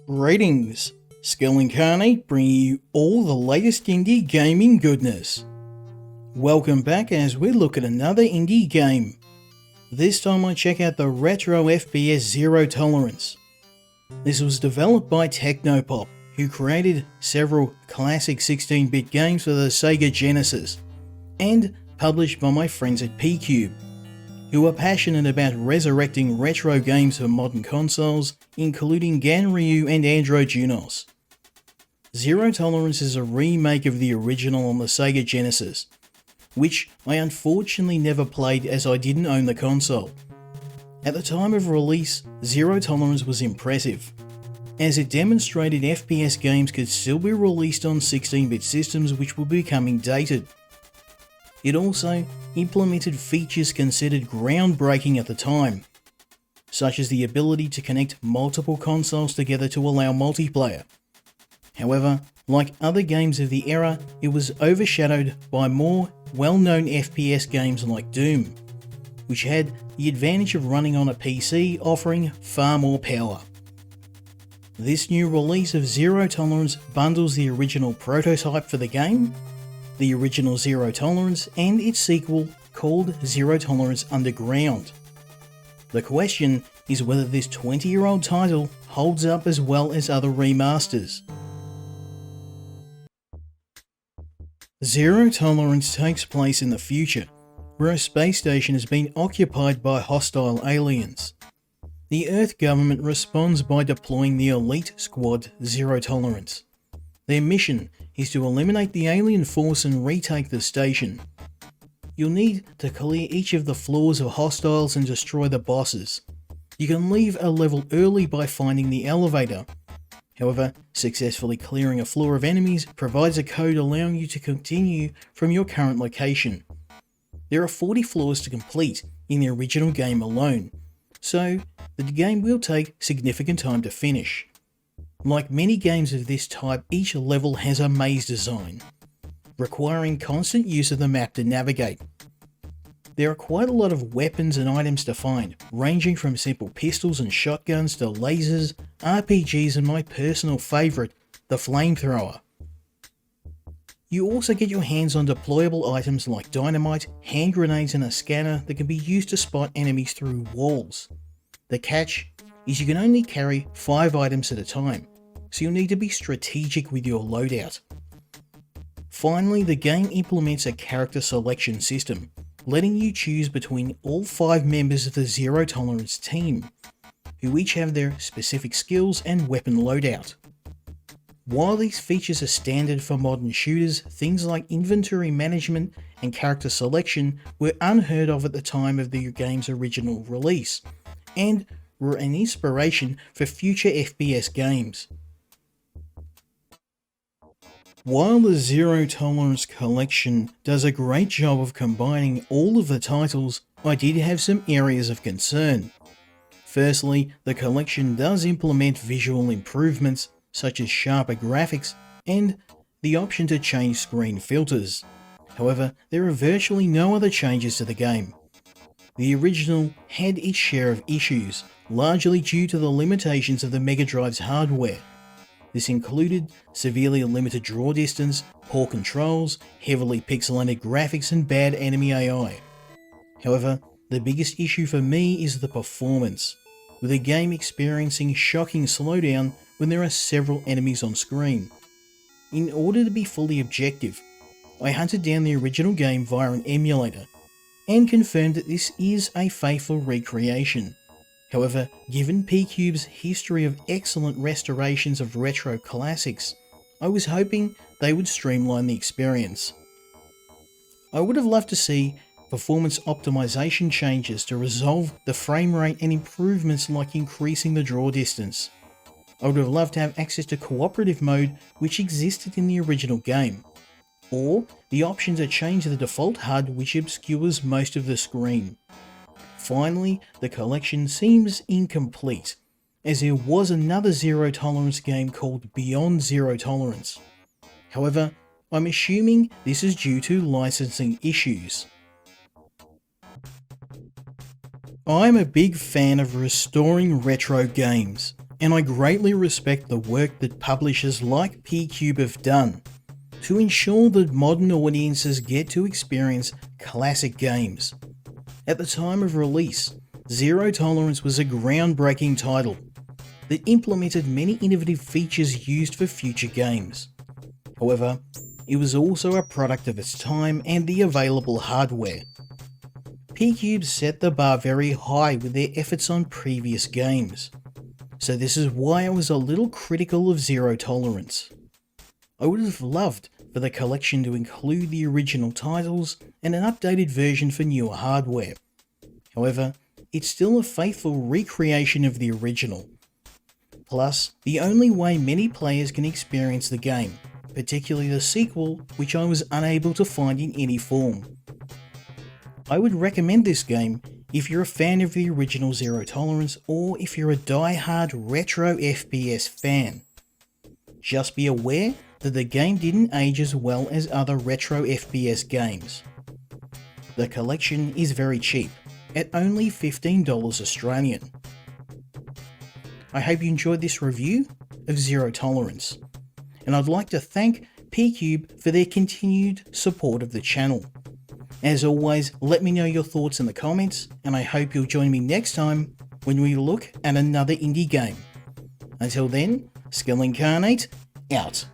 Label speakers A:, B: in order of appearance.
A: Greetings, Skill Incarnate bringing you all the latest indie gaming goodness. Welcome back as we look at another indie game. This time I check out the retro FPS Zero Tolerance. This was developed by Technopop, who created several classic 16-bit games for the Sega Genesis, and published by my friends at PQube, who are passionate about resurrecting retro games for modern consoles, including Ganryu and Andro Dunos. Zero Tolerance is a remake of the original on the Sega Genesis, which I unfortunately never played as I didn't own the console. At the time of release, Zero Tolerance was impressive, as it demonstrated FPS games could still be released on 16-bit systems which were becoming dated. It also implemented features considered groundbreaking at the time, such as the ability to connect multiple consoles together to allow multiplayer. However, like other games of the era, it was overshadowed by more well-known FPS games like Doom, which had the advantage of running on a PC, offering far more power. This new release of Zero Tolerance bundles the original prototype for the game, the original Zero Tolerance, and its sequel called Zero Tolerance Underground. The question is whether this 20-year-old title holds up as well as other remasters. Zero Tolerance takes place in the future, where a space station has been occupied by hostile aliens. The Earth government responds by deploying the elite squad Zero Tolerance. Their mission is to eliminate the alien force and retake the station. You'll need to clear each of the floors of hostiles and destroy the bosses. You can leave a level early by finding the elevator. However, successfully clearing a floor of enemies provides a code allowing you to continue from your current location. There are 40 floors to complete in the original game alone, so the game will take significant time to finish. Like many games of this type, each level has a maze design, requiring constant use of the map to navigate. There are quite a lot of weapons and items to find, ranging from simple pistols and shotguns to lasers, RPGs, and my personal favourite, the flamethrower. You also get your hands on deployable items like dynamite, hand grenades, and a scanner that can be used to spot enemies through walls. The catch is you can only carry 5 items at a time, so you'll need to be strategic with your loadout. Finally, the game implements a character selection system, letting you choose between all 5 members of the Zero Tolerance team, who each have their specific skills and weapon loadout. While these features are standard for modern shooters, things like inventory management and character selection were unheard of at the time of the game's original release, and were an inspiration for future FPS games. While the Zero Tolerance collection does a great job of combining all of the titles, I did have some areas of concern. Firstly, the collection does implement visual improvements such as sharper graphics and the option to change screen filters. However, there are virtually no other changes to the game. The original had its share of issues, largely due to the limitations of the Megadrive's hardware. This included severely limited draw distance, poor controls, heavily pixelated graphics, and bad enemy AI. However, the biggest issue for me is the performance, with the game experiencing shocking slowdown when there are several enemies on screen. In order to be fully objective, I hunted down the original game via an emulator, and confirmed that this is a faithful recreation. However, given PQube's history of excellent restorations of retro classics, I was hoping they would streamline the experience. I would have loved to see performance optimization changes to resolve the frame rate and improvements like increasing the draw distance. I would have loved to have access to cooperative mode which existed in the original game, or the option to change the default HUD which obscures most of the screen. Finally, the collection seems incomplete, as there was another Zero Tolerance game called Beyond Zero Tolerance. However, I'm assuming this is due to licensing issues. I'm a big fan of restoring retro games, and I greatly respect the work that publishers like PQube have done to ensure that modern audiences get to experience classic games. At the time of release, Zero Tolerance was a groundbreaking title that implemented many innovative features used for future games. However, it was also a product of its time and the available hardware. PQube set the bar very high with their efforts on previous games, so this is why I was a little critical of Zero Tolerance. I would have loved for the collection to include the original titles and an updated version for newer hardware. However, it's still a faithful recreation of the original. Plus, the only way many players can experience the game, particularly the sequel, which I was unable to find in any form. I would recommend this game if you're a fan of the original Zero Tolerance or if you're a die-hard retro FPS fan. Just be aware that the game didn't age as well as other retro FPS games. The collection is very cheap, at only $15 Australian. I hope you enjoyed this review of Zero Tolerance, and I'd like to thank PQube for their continued support of the channel. As always, let me know your thoughts in the comments, and I hope you'll join me next time when we look at another indie game. Until then, Skill Incarnate, out.